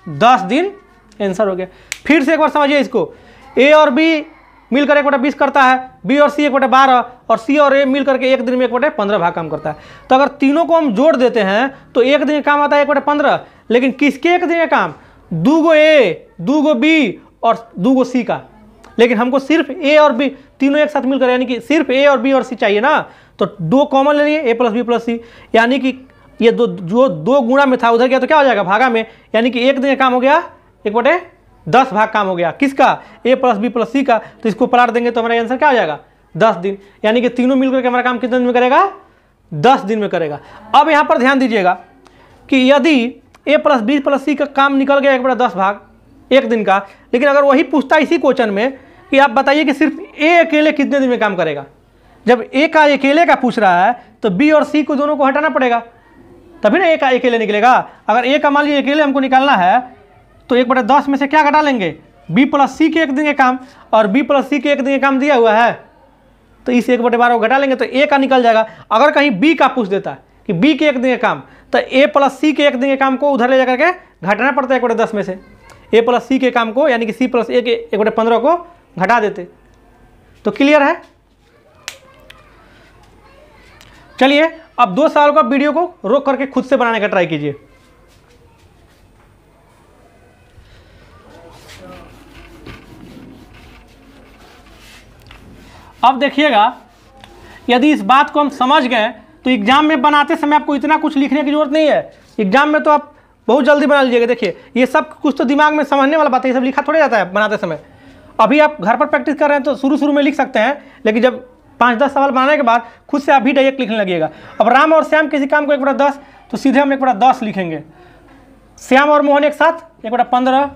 A: 10 दिन आंसर हो गया। फिर से एक बार समझिए इसको, ए और बी मिलकर 1/20 करता है, बी और सी 1/12, और सी और ए मिलकर के एक दिन में 1/15 भाग काम करता है। तो अगर तीनों को हम जोड़ देते हैं तो एक दिन का काम आता है 1/15। लेकिन किसके एक दिन का काम? 2 ए, 2 बी और 2 सी का। लेकिन हमको सिर्फ ए और बी तीनों एक साथ मिलकर, यानी कि सिर्फ ए और बी और सी चाहिए ना, तो 2 कॉमन ले लिए, ए प्लस बी प्लस सी, यानी कि ये जो 2 गुणा में था उधर गया तो क्या हो जाएगा? भागा में, यानी कि एक दिन का काम हो गया 1/10 भाग काम हो गया। किसका? ए प्लस बी प्लस सी का। तो इसको पलट देंगे तो हमारा आंसर क्या हो जाएगा? 10 दिन। यानी कि तीनों मिलकर के हमारा काम कितने दिन में करेगा? 10 दिन में करेगा। अब यहाँ पर ध्यान दीजिएगा कि यदि ए प्लस बी प्लस सी का काम निकल गया 1/10 भाग एक दिन का, लेकिन अगर वही पूछता इसी क्वेश्चन में कि आप बताइए कि सिर्फ ए अकेले कितने दिन में काम करेगा, जब ए का अकेले का पूछ रहा है तो बी और सी को दोनों को हटाना पड़ेगा, तभी ना ए का अकेले निकलेगा। अगर ए का मान लीजिए अकेले हमको निकालना है तो 1/10 में से क्या घटा लेंगे? बी प्लस सी के एक दिन के काम, और बी प्लस सी के एक दिन के काम दिया हुआ है, तो इस 1/12 को घटा लेंगे तो ए का निकल जाएगा। अगर कहीं बी का पूछ देता है कि बी के एक दिन के काम, तो ए प्लस सी के एक दिन के काम को उधर ले जाकर के घटाना पड़ता है 1/10 में से। ए प्लस सी के काम को यानी कि सी प्लस ए के 1/15 को घटा देते। तो क्लियर है। चलिए अब 2 सवाल को आप वीडियो को रोक करके खुद से बनाने का ट्राई कीजिए। अब देखिएगा, यदि इस बात को हम समझ गए तो एग्जाम में बनाते समय आपको इतना कुछ लिखने की जरूरत नहीं है। एग्जाम में तो आप बहुत जल्दी बना लीजिएगा। देखिए ये सब कुछ तो दिमाग में समझने वाला बात है, ये सब लिखा थोड़ा जाता है बनाते समय। अभी आप घर पर प्रैक्टिस कर रहे हैं तो शुरू में लिख सकते हैं, लेकिन जब 5-10 सवाल बनाने के बाद खुद से आप भी डायरेक्ट लिखने लगिएगा। अब राम और श्याम किसी काम को 1/10, तो सीधे हम 1/10 लिखेंगे। श्याम और मोहन एक साथ 1/15,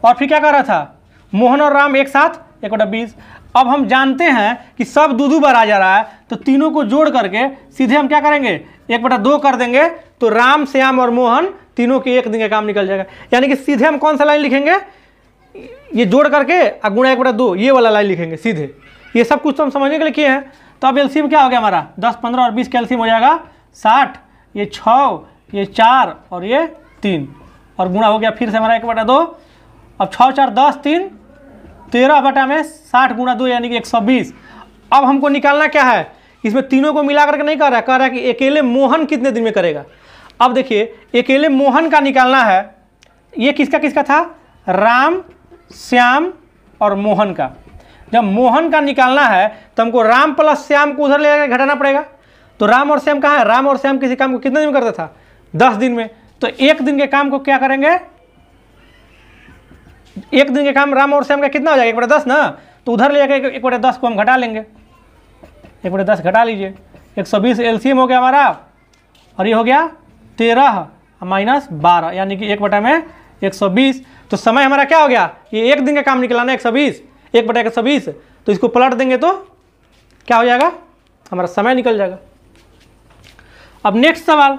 A: और फिर क्या कर रहा था, मोहन और राम एक साथ 1/20। अब हम जानते हैं कि सब दो बार आ जा रहा है, तो तीनों को जोड़ करके सीधे हम क्या करेंगे 1/2 कर देंगे, तो राम श्याम और मोहन तीनों के एक दिन का काम निकल जाएगा। यानी कि सीधे हम कौन सा लाइन लिखेंगे, ये जोड़ करके गुणा 1/2 ये वाला लाइन लिखेंगे सीधे। ये सब कुछ तो हम समझने के लिए किए हैं। तो अब एलसीएम क्या हो गया हमारा, 10, 15 और 20 का एलसीएम हो जाएगा 60, ये 6, ये 4 और ये 3, और गुणा हो गया फिर से हमारा 1/2। अब 6, 4, 10, 3, 13 में 60 गुणा 2 यानी कि 120। अब हमको निकालना क्या है, इसमें तीनों को मिला करके नहीं कर रहा है, कह रहा है कि अकेले मोहन कितने दिन में करेगा। अब देखिए अकेले मोहन का निकालना है, ये किसका किसका था, राम श्याम और मोहन का। जब मोहन का निकालना है तो हमको राम प्लस श्याम को उधर ले जाकर घटाना पड़ेगा। तो राम और श्याम कहाँ है, राम और श्याम किसी काम को कितने दिन में करता था, 10 दिन में। तो एक दिन के काम को क्या करेंगे, एक दिन के काम राम और श्याम का कितना हो जाएगा 1/10 ना, तो उधर ले जाकर 1/10 को हम घटा लेंगे। 1/10 घटा लीजिए, 120 एलसीएम हो गया हमारा, और ये हो गया 13 माइनस 12 यानी कि 1/120। तो समय हमारा क्या हो गया, ये एक दिन का काम निकलाना 120, 1/120, तो इसको पलट देंगे तो क्या हो जाएगा, हमारा समय निकल जाएगा। अब नेक्स्ट सवाल,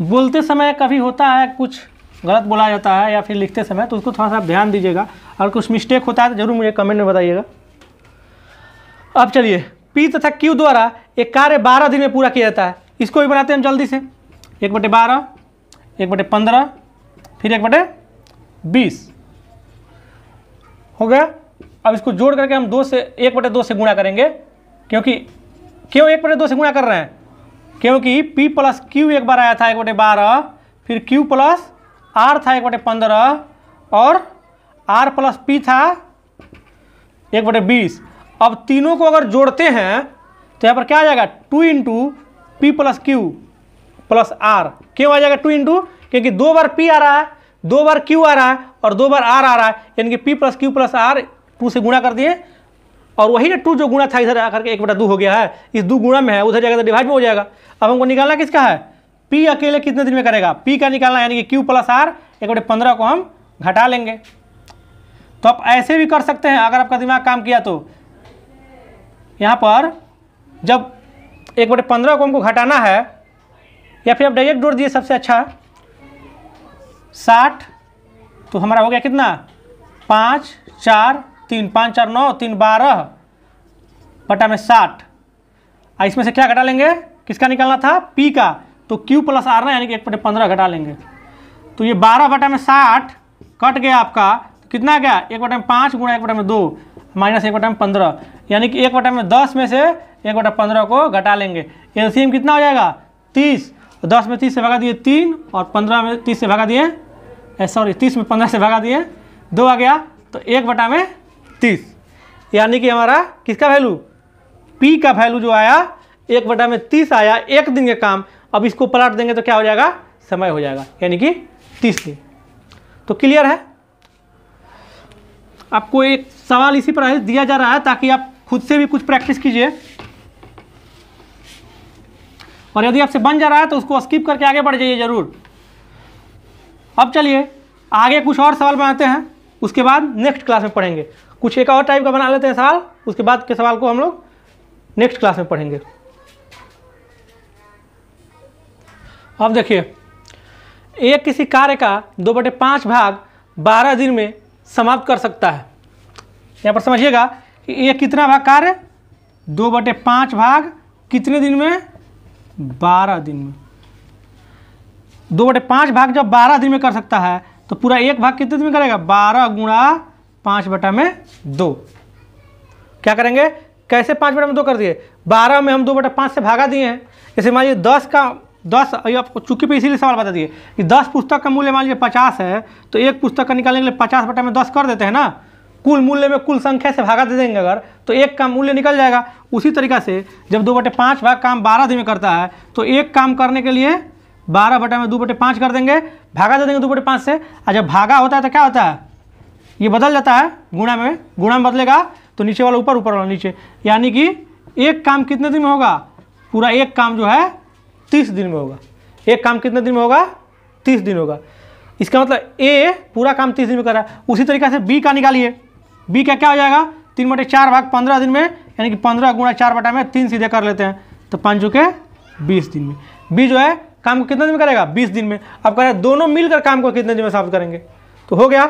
A: बोलते समय कभी होता है कुछ गलत बोला जाता है या फिर लिखते समय, तो उसको थोड़ा सा ध्यान दीजिएगा, और कुछ मिस्टेक होता है तो जरूर मुझे कमेंट में बताइएगा। अब चलिए, P तथा Q द्वारा एक कार्य 12 दिन में पूरा किया जाता है, इसको भी बनाते हैं हम जल्दी से। 1/12, 1/15, फिर 1/20 हो गया। अब इसको जोड़ करके हम 1/2 से गुणा करेंगे, क्योंकि क्यों 1/2 से गुणा कर रहे हैं, क्योंकि P प्लस Q एक बार आया था 1/12, फिर Q प्लस R था 1/15, और R प्लस P था 1/20। अब तीनों को अगर जोड़ते हैं तो यहाँ पर क्या आ जाएगा, 2 × P plus Q plus R। क्यों आ जाएगा 2 × क्योंकि 2 बार P आ रहा है, 2 बार Q आ रहा है और 2 बार R आ रहा है, यानी कि P plus Q plus R 2 से गुणा कर दिए, और वही ना 2 जो गुणा था इधर आकर के 1/2 हो गया है, इस 2 गुणा में है, उधर जाएगा तो डिवाइड में हो जाएगा। अब हमको निकालना किसका है, P अकेले कितने दिन में करेगा, P का निकालना, यानी कि Q प्लस R 1/15 को हम घटा लेंगे। तो आप ऐसे भी कर सकते हैं अगर आपका दिमाग काम किया तो। यहाँ पर जब 1/15 को हमको घटाना है, या फिर आप डायरेक्ट जोड़ दिए सबसे अच्छा, 60, तो हमारा हो गया कितना, 5, 4, 3, 5, 4, 9, 3, 12 बटा में 60। इसमें से क्या घटा लेंगे, किसका निकालना था, P का, तो Q प्लस R ना, यानी कि 1/15 घटा लेंगे। तो ये 12 बटा में 60 कट गया आपका, तो कितना गया, 1/5 गुणा 1/2 माइनस 1/15, यानी कि 1/10 में से 1/15 को घटा लेंगे। एलसीएम कितना हो जाएगा, 30। 10 में 30 से भगा दिए 3, और 15 में 30 से भगा दिए, सॉरी 30 में 15 से भगा दिए 2 आ गया, तो 1/30, यानी कि हमारा किसका वैल्यू, P का वैल्यू जो आया 1/30 आया, एक दिन के काम। अब इसको पलट देंगे तो क्या हो जाएगा, समय हो जाएगा, यानी कि 30 दिन। तो क्लियर है। आपको एक सवाल इसी पर दिया जा रहा है ताकि आप खुद से भी कुछ प्रैक्टिस कीजिए, और यदि आपसे बन जा रहा है तो उसको स्किप करके आगे बढ़ जाइए जरूर। अब चलिए आगे कुछ और सवाल बनाते हैं, उसके बाद नेक्स्ट क्लास में पढ़ेंगे। कुछ एक और टाइप का बना लेते हैं सवाल, उसके बाद के सवाल को हम लोग नेक्स्ट क्लास में पढ़ेंगे। अब देखिए, एक किसी कार्य का 2/5 भाग 12 दिन में समाप्त कर सकता है। यहाँ पर समझिएगा कि ये कितना भाग कार्य, 2/5 भाग कितने दिन में, 12 दिन में। 2/5 भाग जब 12 दिन में कर सकता है तो पूरा एक भाग कितने दिन में करेगा? 12 गुणा 5/2। क्या करेंगे? कैसे 5/2 कर दिए? 12 में हम 2/5 से भागा दिए हैं। जैसे मान लीजिए 10 आपको चूंकि पे इसीलिए सवाल बता दिए कि 10 पुस्तक का मूल्य मान लीजिए 50 है, तो एक पुस्तक का निकालने के लिए 50/10 कर देते हैं ना। कुल मूल्य में कुल संख्या से भागा दे देंगे अगर, तो एक का मूल्य निकल जाएगा। उसी तरीक़ा से जब 2/5 भाग काम 12 दिन में करता है तो एक काम करने के लिए 12/2/5 कर देंगे, भागा दे देंगे 2/5 से। और जब भागा होता है तो क्या होता है? ये बदल जाता है गुणा में बदलेगा तो नीचे वाला ऊपर, ऊपर वाला नीचे। यानी कि एक काम कितने दिन में होगा? पूरा एक काम जो है 30 दिन में होगा। एक काम कितने दिन में होगा? 30 दिन होगा। इसका मतलब ए पूरा काम 30 दिन में कर रहा है। उसी तरीके से बी का निकालिए। बी का क्या हो जाएगा? 3/4 भाग 15 दिन में, यानी कि 15 गुणा 4/3 सीधे कर लेते हैं तो 5 के 20 दिन में। बी जो है काम को कितने दिन में करेगा? 20 दिन में। अब कह रहे हैं दोनों मिलकर काम को कितने दिन में समाप्त करेंगे? तो हो गया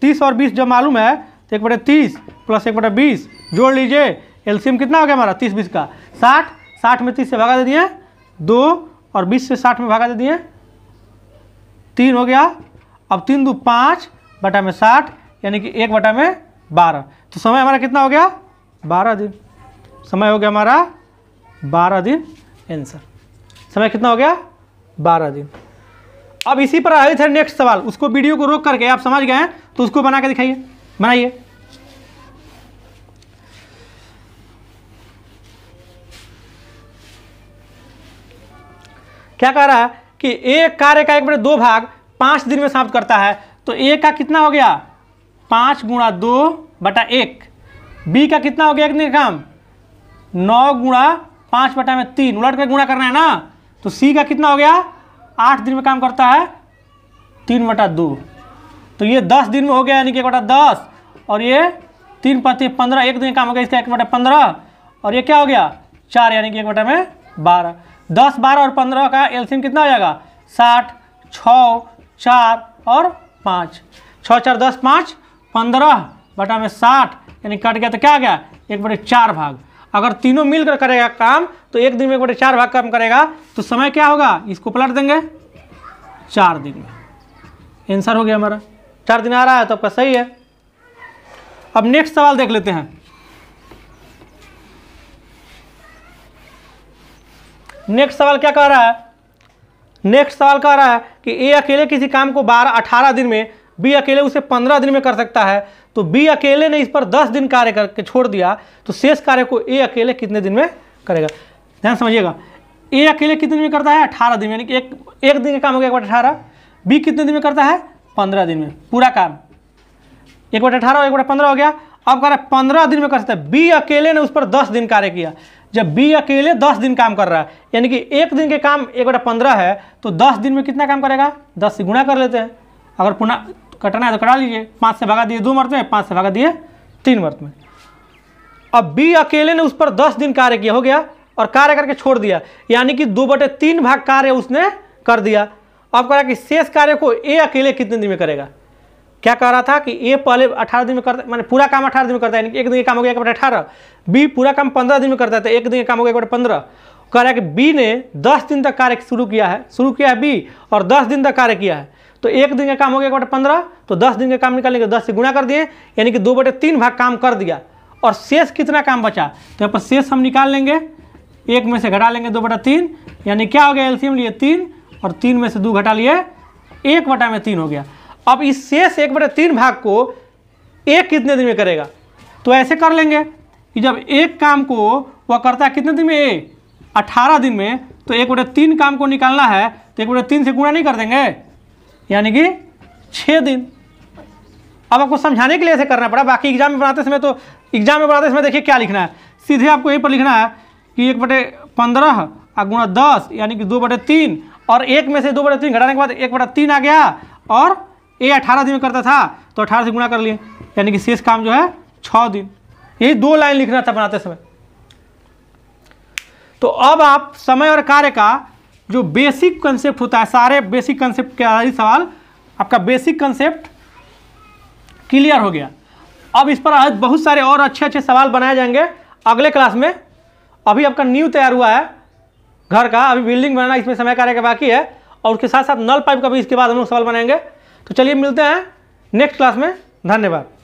A: 30 और 20 जब मालूम है तो 1/30 प्लस 1/20 जोड़ लीजिए। एलसीएम कितना हो गया हमारा? 30-20 का 60। 60 में 30 से भागा दे दिए 2 और 20 से 60 में भागा दे दिए 3 हो गया। अब 3 2 5/60 यानी कि 1/12। तो समय हमारा कितना हो गया? 12 दिन। समय हो गया हमारा 12 दिन। आंसर समय कितना हो गया? 12 दिन। अब इसी पर आधारित है नेक्स्ट सवाल। उसको वीडियो को रोक करके आप समझ गए हैं तो उसको बना के दिखाइए, बनाइए। क्या कह रहा है कि एक कार्य का 1/2 भाग 5 दिन में समाप्त करता है, तो ए का कितना हो गया? 5 गुणा 2/1। बी का कितना हो गया एक दिन का काम? 9 गुणा 5/3। उलट के गुणा करना है ना। तो सी का कितना हो गया? 8 दिन में काम करता है 3/2। तो ये 10 दिन में हो गया, यानी कि 1/10। और ये 3 × 15, एक दिन काम हो गया इसका 1/15। और ये क्या हो गया? 4, यानी कि 1/12। 10, 12 और 15 का एलसीएम कितना हो जाएगा? 60। 6, 4 और 5। 6, 4, 10, 5, 15/60, यानी कट गया तो क्या आ गया? 1/4 भाग। अगर तीनों मिलकर करेगा काम तो एक दिन में 1/4 भाग काम करेगा, तो समय क्या होगा? इसको पलट देंगे 4 दिन में। आंसर हो गया हमारा 4 दिन आ रहा है तो आपका सही है। अब नेक्स्ट सवाल देख लेते हैं। नेक्स्ट सवाल क्या कह रहा है? नेक्स्ट सवाल कह रहा है कि ए अकेले किसी काम को 18 दिन में, बी अकेले उसे 15 दिन में कर सकता है। तो बी अकेले ने इस पर 10 दिन कार्य करके छोड़ दिया, तो शेष कार्य को ए अकेले कितने दिन में करेगा? ध्यान समझिएगा। ए अकेले कितने दिन में करता है? 18 दिन में, यानी कि एक दिन का काम हो गया 1/18। बी कितने दिन में करता है? 15 दिन में पूरा काम। 1/18 और 1/15 हो गया। अब कह रहा है 15 दिन में कर सकता है। बी अकेले ने उस पर 10 दिन कार्य किया। जब बी अकेले 10 दिन काम कर रहा है, यानी कि एक दिन के काम 1/15 है, तो 10 दिन में कितना काम करेगा? 10 से गुणा कर लेते हैं। अगर पुनः कटना है तो कटा लीजिए। 5 से भागा दिए 2 मरतबे, 5 से भागा दिए 3 मरतबे। अब बी अकेले ने उस पर 10 दिन कार्य किया, हो गया, और कार्य करके छोड़ दिया, यानी कि 2/3 भाग कार्य उसने कर दिया। अब कह रहा है कि शेष कार्य को ए अकेले कितने दिन में करेगा? क्या कह रहा था कि ए पहले 18 दिन में करता, माने पूरा काम 18 दिन में करता है, यानी कि एक दिन का काम हो गया 1/18। बी पूरा काम 15 दिन में करता है, तो एक दिन का काम हो गया 1/15। कह रहा है कि बी ने 10 दिन तक कार्य शुरू किया है बी, और 10 दिन तक कार्य किया है, तो एक दिन का काम हो गया 1/15। तो 10 दिन का काम निकालने के 10 से गुणा कर दिए, यानी कि 2/3 भाग काम कर दिया। और शेष कितना काम बचा? तो यहाँ पर शेष हम निकाल लेंगे, 1 में से घटा लेंगे 2/3, यानी क्या हो गया? एलसीएम लिए 3 और 3 में से 2 घटा लिए 1/3 हो गया। अब इस शेष 1/3 भाग को ए कितने दिन में करेगा? तो ऐसे कर लेंगे कि जब एक काम को वह करता है कितने दिन में? ए 18 दिन में, तो 1/3 काम को निकालना है तो 1/3 से गुणा नहीं कर देंगे, यानी कि 6 दिन। अब आपको समझाने के लिए ऐसे करना पड़ा। बाकी एग्जाम में बनाते समय देखिए क्या लिखना है। सीधे आपको यहीं पर लिखना है कि 1/15 गुणा 10, यानी कि 2/3, और 1 में से 2/3 घटाने के बाद 1/3 आ गया। और ए 18 दिन में करता था तो 18 से गुणा कर लिए, यानी कि शेष काम जो है 6 दिन। यही 2 लाइन लिखना था बनाते समय। तो अब आप समय और कार्य का जो बेसिक कंसेप्ट होता है, सारे बेसिक कंसेप्ट के आधारित सवाल, आपका बेसिक कंसेप्ट क्लियर हो गया। अब इस पर आज बहुत सारे और अच्छे अच्छे सवाल बनाए जाएंगे अगले क्लास में। अभी आपका न्यू तैयार हुआ है घर का, अभी बिल्डिंग बनाना इसमें समय कार्य का बाकी है, और उसके साथ साथ नल पाइप का भी इसके बाद हम लोग सवाल बनाएंगे। तो चलिए मिलते हैं नेक्स्ट क्लास में, धन्यवाद।